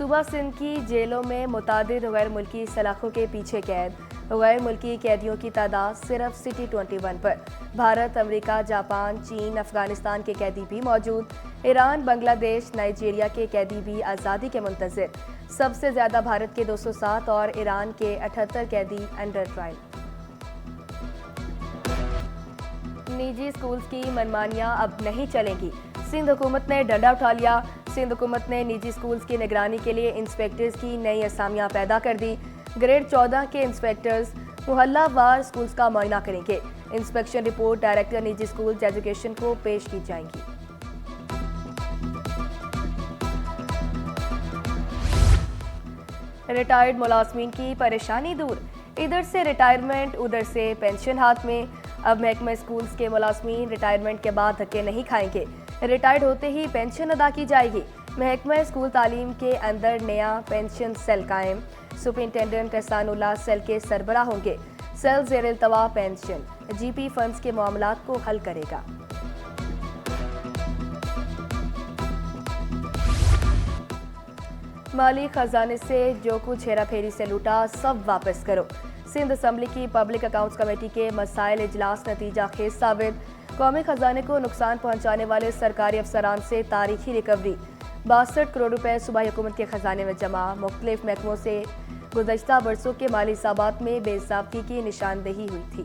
सूबा सिंध की जेलों में मुतादिद गैर मुल्की सलाखों के पीछे कैद। गैर मुल्की कैदियों की तादाद सिर्फ सिटी 21 पर। भारत, अमेरिका, जापान, चीन, अफगानिस्तान के कैदी भी मौजूद। ईरान, बांग्लादेश, नाइजीरिया के कैदी भी आज़ादी के मुंतज़िर। सबसे ज्यादा भारत के 207 और ईरान के 78 कैदी अंडर ट्रायल। निजी स्कूल्स की मनमानियां अब नहीं चलेंगी, सिंध हुकूमत ने डंडा उठा लिया। सिंध हुकूमत ने निजी स्कूल्स की निगरानी के लिए इंस्पेक्टर्स की नई असामियां पैदा कर दी। ग्रेड 14 के इंस्पेक्टर्स मोहल्लावार स्कूल्स का मुआयना करेंगे। इंस्पेक्शन रिपोर्ट डायरेक्टर निजी स्कूल्स एजुकेशन को पेश की जाएंगी। रिटायर्ड मुलाजमीन की परेशानी दूर, इधर से रिटायरमेंट उधर से पेंशन हाथ में। अब महकमा स्कूल्स के मुलाजमीन रिटायरमेंट के बाद धक्के नहीं खाएंगे, रिटायर्ड होते ही पेंशन अदा की जाएगी। महकमा स्कूल तालीम के अंदर नया पेंशन सेल कायम। सुपरिंटेंडेंट एहसानुल्लाह सेल के सरबराह होंगे। सेल ज़ेर-इल्तवा पेंशन जीपी फंड्स के मामलात को हल करेगा। माली खजाने से जो कुछ हेरा फेरी से लूटा सब वापस करो। सिंध असम्बली की पब्लिक अकाउंट्स कमेटी के मसाइल इजलास नतीजा खेज साबित। कौमी खजाने को नुकसान पहुंचाने वाले सरकारी अफसरान से तारीखी रिकवरी। 62 करोड़ रुपए सूबाई हुकूमत के खजाने में जमा। मुख्तलिफ महकमों से गुज़श्ता बरसों के माली हिसाबात में बेइंसाफी की निशानदेही हुई थी।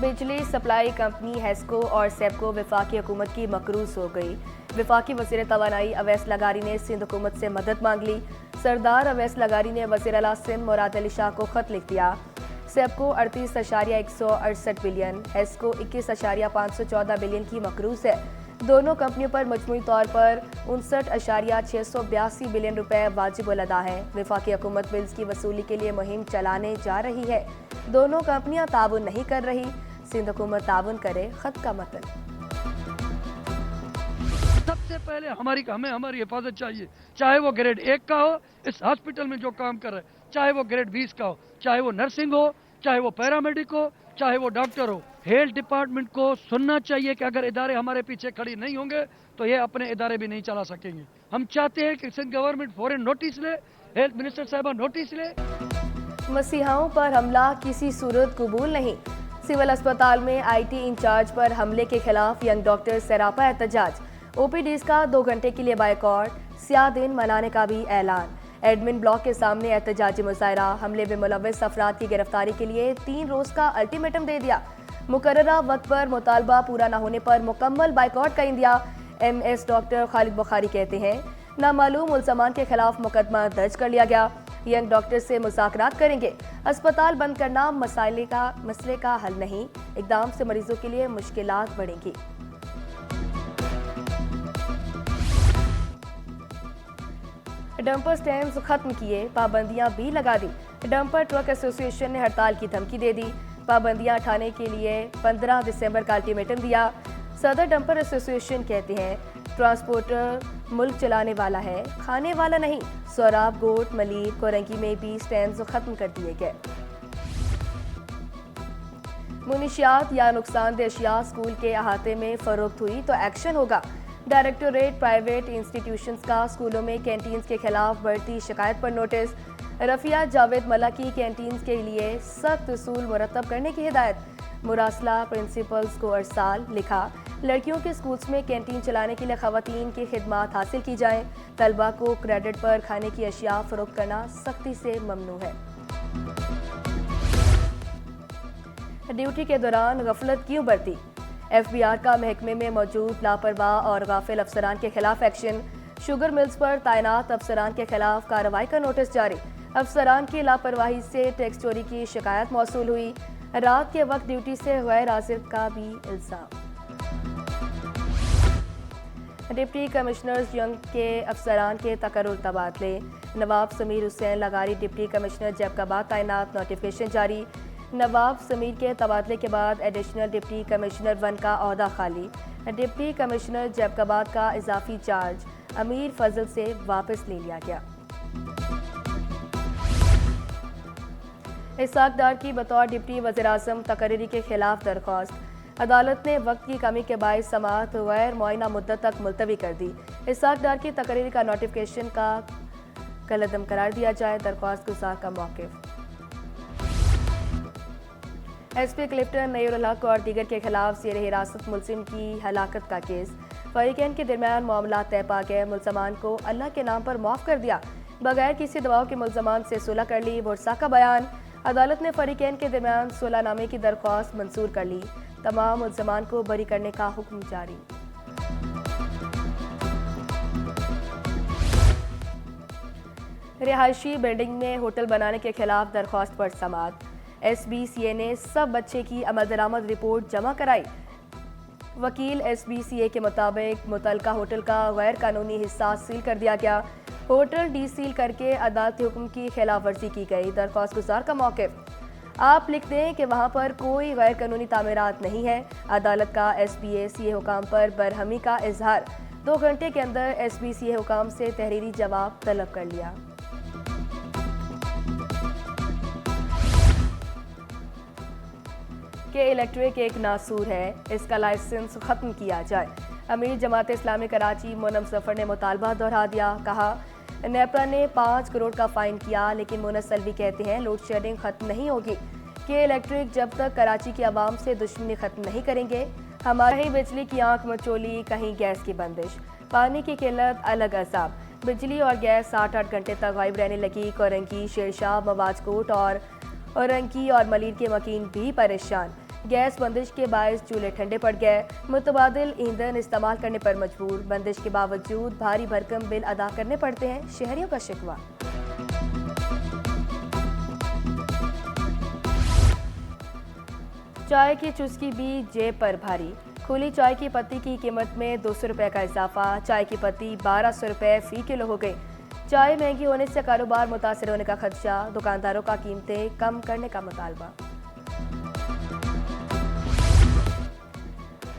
बिजली सप्लाई कंपनी हेस्को और सेपको वफाकी हुकूमत की मकरूज हो गई। वफाकी वज़ीर तवानाई अवैस लगारी ने सिंध हुकूमत से मदद मांग ली। सरदार अवैस लगारी ने वज़ीर आला सिंध मुराद अली शाह को खत लिख दिया। सेपको 38.168 बिलियन, हेस्को 21.514 बिलियन की मकरूज है। दोनों कंपनियों पर मजमूई तौर पर 59.682 बिलियन रुपए वाजिब उल अदा है। वफाकी हुकूमत बिल्स की वसूली के लिए मुहिम चलाने जा रही है। दोनों कंपनियां ताउन नहीं कर रही, सिंध हुकूमत ताउन करे, खत का मतन। सबसे पहले हमें हमारी हिफाजत चाहिए, चाहे वो ग्रेड 1 का हो, इस हॉस्पिटल में जो काम कर रहे हैं, चाहे वो ग्रेड 20 का हो, चाहे वो नर्सिंग हो, चाहे वो पैरामेडिक हो, चाहे वो डॉक्टर हो। हेल्थ डिपार्टमेंट को सुनना चाहिए कि अगर इदारे हमारे पीछे खड़ी नहीं होंगे तो ये अपने इदारे भी नहीं चला सकेंगे। हम चाहते हैं कि सिंध गवर्नमेंट फौरन नोटिस ले, हेल्थ मिनिस्टर साहबा नोटिस ले। मसीहाओं पर हमला किसी सूरत कबूल नहीं। सिविल अस्पताल में आईटी इंचार्ज पर हमले के खिलाफ यंग डॉक्टर सरापा एहतजाज। ओपीडीज का 2 घंटे के लिए बायकॉट, स्याह दिन मनाने का भी ऐलान। एडमिन ब्लॉक के सामने एहतजाजी मुजाहरा। हमले में मुलव्वस अफराद की गिरफ्तारी के लिए 3 रोज का अल्टीमेटम दे दिया। मुकर्ररा वक्त पर मुतालबा पूरा न होने पर मुकम्मल बायकॉट का India. MS doctor Khalid Bukhari कहते हैं नामालूम मुलजमान के खिलाफ मुकदमा दर्ज कर लिया गया। यंग डॉक्टर से मुज़ाकरात करेंगे। अस्पताल बंद करना मसले का हल नहीं, इकदाम से मरीजों के लिए मुश्किलात बढ़ेंगी। डंपर स्टैंड्स खत्म किए, पाबंदियां भी लगा दी। डंपर ट्रक एसोसिएशन ने हड़ताल की धमकी दे दी। पाबंदियां हटाने के लिए 15 दिसंबर का अल्टीमेटम दिया। सदर डंपर एसोसिएशन कहते हैं ट्रांसपोर्टर मुल्क चलाने वाला है, खाने वाला नहीं। सोराब, गोट, मलीर, कोरंगी में भी स्टैंड्स खत्म कर दिए गए। मुनिशियात या नुकसानदेह अशिया स्कूल के अहाते में फरोख्त हुई तो एक्शन होगा। डायरेक्टोरेट प्राइवेट इंस्टीट्यूशंस का स्कूलों में कैंटीन्स के खिलाफ बढ़ती शिकायत पर नोटिस। रफिया जावेद मल्ला की कैंटीन्स के लिए सख्त उसूल मुरतब करने की हिदायत। मुरासला प्रिंसिपल्स को अरसाल लिखा, लड़कियों के स्कूल्स में कैंटीन चलाने के लिए खवातीन की खिदमात हासिल की जाएं। तलबा को क्रेडिट पर खाने की अशिया फरोख्त करना सख्ती से ममनू है। ड्यूटी के दौरान गफलत क्यों बरती? FBR का महकमे में मौजूद लापरवाह और गाफिल अफसरान के खिलाफ एक्शन। शुगर मिल्स पर तैनात अफसरान के खिलाफ कार्रवाई का नोटिस जारी। अफसरान की लापरवाही से टैक्स चोरी की शिकायत मौसूल हुई। रात के वक्त ड्यूटी से गैर हाजिर का भी इल्जाम। डिप्टी कमिश्नर्स यंग के अफसरान के तकर्रुर तबादले। नवाब समीर हुसैन लगारी डिप्टी कमिश्नर जैकबाद तैनात, नोटिफिकेशन जारी। नवाब समीर के तबादले के बाद एडिशनल डिप्टी कमिश्नर 1 का ओहदा खाली। डिप्टी कमिश्नर जैकबाद का इजाफी चार्ज अमीर फजल से वापस ले लिया गया। इसाक डार की बतौर डिप्टी वज़ीर आज़म तकर्री के खिलाफ दरख्वास्त। अदालत ने वक्त की कमी के बायस समाअत गैर मुआयना मुद्दत तक मुलतवी कर दी। इसहाक डार की तकरीर का नोटिफिकेशन का कलअदम करार दिया जाए, दरख्वास्त गुजार का मौक़िफ़। SP क्लिफ्टन नईरुल हक और दीगर के खिलाफ ज़ेर हिरासत मुलजिम की हलाकत का केस। फरीकैन के दरमियान मामला तय पा गए। मुलजमान को अल्लाह के नाम पर माफ़ कर दिया। बगैर किसी दबाव के मुलजमान से सुलह कर ली। बुरसा का बयान। अदालत ने फरीकैन के दरमियान सुलहनामे की दरख्वास्त मंजूर कर ली। तमाम मुलजमान को बरी करने का हुक्म जारी। रिहायशी बिल्डिंग में होटल बनाने के खिलाफ दरख्वास्त पर समाअत। SBCA ने सब बच्चे की अमल दरामद रिपोर्ट जमा कराई। वकील SBCA के मुताबिक मुतलका होटल का गैर कानूनी हिस्सा सील कर दिया गया। होटल डीसील करके अदालती हुक्म की खिलाफ वर्जी की गई। दरख्वास्त गुजार का मौक़िफ़। आप लिख दें कि वहाँ पर कोई गैर कानूनी तामीरात नहीं है। अदालत का SBCA हुकाम पर बरहमी का इजहार। 2 घंटे के अंदर SBCA हुकाम से तहरीरी जवाब तलब कर लिया। के इलेक्ट्रिक एक नासूर है, इसका लाइसेंस खत्म किया जाए। अमीर जमात इस्लामी कराची मोनम जफर ने मुतालबा दोहरा दिया। कहा, नेपरा ने 5 करोड़ का फाइन किया, लेकिन मोनस सलवी कहते हैं लोड शेडिंग खत्म नहीं होगी। के इलेक्ट्रिक जब तक कराची की आवाम से दुश्मनी खत्म नहीं करेंगे। हमारे ही बिजली की आंख मचोली, कहीं गैस की बंदिश, पानी की किल्लत, अलग अजाब। बिजली और गैस 8-8 घंटे तक गायब रहने लगी। कोरंगी, शेरशाह, मवाजकोट और औरंगी और मलिर के मकीन भी परेशान। गैस बंदिश के बायस चूल्हे ठंडे पड़ गए। मुतबादिल ईंधन इस्तेमाल करने पर मजबूर। बंदिश के बावजूद भारी भरकम बिल अदा करने पड़ते हैं, शहरियों का शिकवा। चाय की चुस्की भी जेब पर भारी। खुली चाय की पत्ती की कीमत में 200 रुपये का इजाफा। चाय की पत्ती 1200 रुपये फी किलो हो गई। चाय महंगी होने से कारोबार मुतासर होने का खदशा। दुकानदारों का कीमतें कम करने का मुतालबा।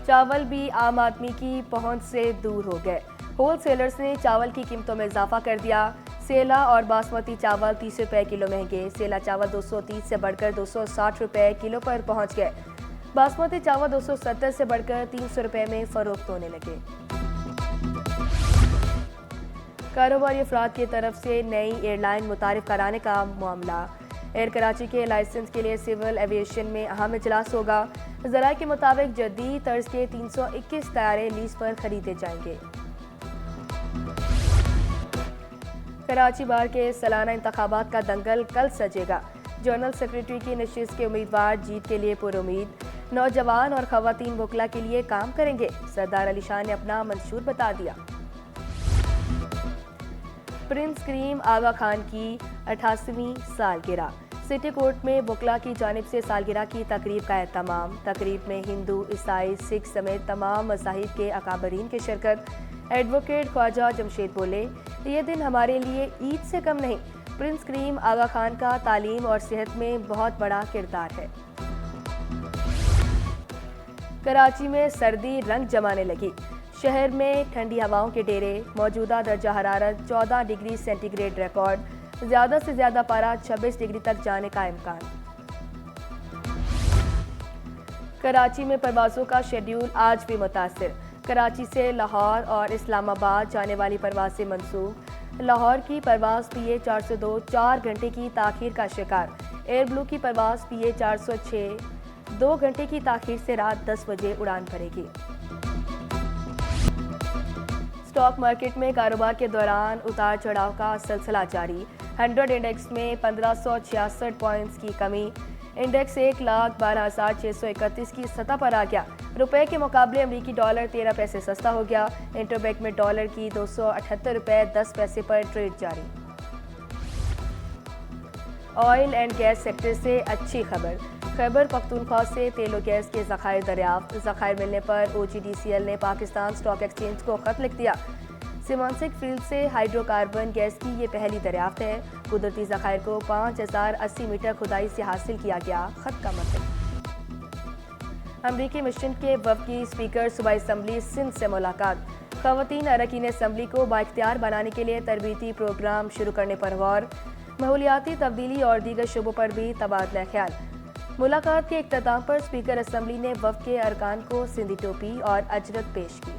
चावल भी आम आदमी की पहुंच से दूर हो गए। होलसेलर्स ने चावल की कीमतों में इजाफा कर दिया। सेला और बासमती चावल 30 रुपये किलो महंगे। सेला चावल 230 से बढ़कर 260 रुपये किलो पर पहुंच गए। बासमती चावल 270 से बढ़कर 300 रुपये में फरोख्त होने लगे। कारोबारी अफराद की तरफ से नई एयरलाइन मुतारिफ कराने का मामला। एयर कराची के लाइसेंस के लिए सिविल एविएशन में अहम इजलास होगा। ज़राए के मुताबिक जदीद तर्ज के 321 तैयारे लीज पर खरीदे जाएंगे। कराची बार के सालाना इंतखाबात का दंगल कल सजेगा। जनरल सेक्रेटरी की नशिस्त के उम्मीदवार जीत के लिए पुरुमीद। नौजवान और खवातीन वकला के लिए काम करेंगे। सरदार अली शाह ने अपना मंशूर बता दिया। प्रिंस करीम आगा खान की 88वीं सालगिरह। सिटी कोर्ट में वकला की जानिब से सालगिरह की तकरीब का एहतमाम। तकरीब में हिंदू, ईसाई, सिख समेत तमाम मज़ाहिब के अकाबरीन की शिरकत। एडवोकेट ख्वाजा जमशेद बोले, ये दिन हमारे लिए ईद से कम नहीं। प्रिंस करीम आगा खान का तालीम और सेहत में बहुत बड़ा किरदार है। कराची में सर्दी रंग जमाने लगी। शहर में ठंडी हवाओं के डेरे। मौजूदा दर्जा हरारत 14 डिग्री सेंटीग्रेड रिकॉर्ड। ज़्यादा से ज़्यादा पारा 26 डिग्री तक जाने का इम्कान। कराची में परवाज़ों का शेड्यूल आज भी मुतासिर। कराची से लाहौर और इस्लामाबाद जाने वाली परवाज़ें मंसूख। लाहौर की परवाज़ PA 402 4 घंटे की ताख़ीर का शिकार। एयर ब्लू की परवाज़ PA 406 2 घंटे की ताख़ीर से रात 10 बजे उड़ान भरेगी। स्टॉक मार्केट में कारोबार के दौरान उतार चढ़ाव का सिलसिला जारी। 100 इंडेक्स में 1566 पॉइंट्स की कमी। इंडेक्स 1,12,631 की सतह पर आ गया। रुपए के मुकाबले अमरीकी डॉलर 13 पैसे सस्ता हो गया। इंटरबैंक में डॉलर की 278 रुपये 10 पैसे पर ट्रेड जारी। ऑयल एंड गैस सेक्टर से अच्छी खबर। खैबर पख्तूनख्वा से तेल और गैस के ज़खायर दरियाफ्त। ज़खायर मिलने पर OGDCL ने पाकिस्तान स्टॉक एक्सचेंज को खत लिख दिया। सीमांसिक फील्ड से हाइड्रोकार्बन गैस की ये पहली दरियाफ्त है। कुदरती ज़खायर को 5080 मीटर खुदाई से हासिल किया गया। खत का मतलब। अमरीकी मिशन के वफ़द की स्पीकर सूबाई असम्बली सिंध से मुलाकात। ख़वातीन अरकान असम्बली को बाइख्तियार बनाने के लिए तरबीती प्रोग्राम शुरू करने पर गौर। माहौलियाती तब्दीली और दीगर शोबों पर भी तबादला ख्याल। मुलाकात के इख्तिताम पर स्पीकर असम्बली ने वफ़द के अरकान को सिंधी टोपी और अजरत पेश की।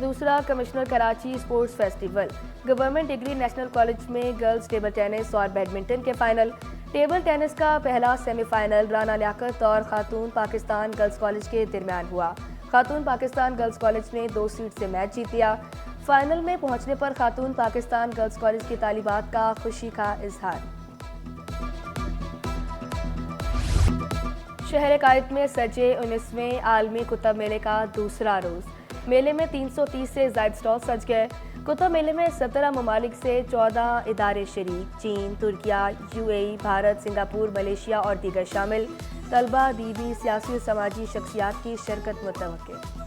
दूसरा commissioner Karachi sports festival. Government degree national college में गर्ल्स टेबल टेनिस और बैडमिंटन के फाइनल। टेबल टेनिस का पहला सेमीफाइनल राना लियाकत और खातून पाकिस्तान गर्ल्स कॉलेज के दरमियान हुआ। खातून पाकिस्तान गर्ल्स कॉलेज ने 2 सीट से मैच जीत लिया। फाइनल में पहुंचने पर खातून पाकिस्तान गर्ल्स कॉलेज की तालिबात का खुशी का इजहार। शहर कायद में सजे 19वें आलमी कुतुब मेले का दूसरा रोज़। मेले में 330 से ज़ायद स्टॉल सज गए। कुतुब मेले में 17 ममालिक से 14 इदारे शरीक, चीन, Türkiye, UAE, Bharat, Singapore, Malaysia और दीगर शामिल। तलबा, दीदी, सियासी और समाजी शख्सियात की शिरकत मुतवक्किल।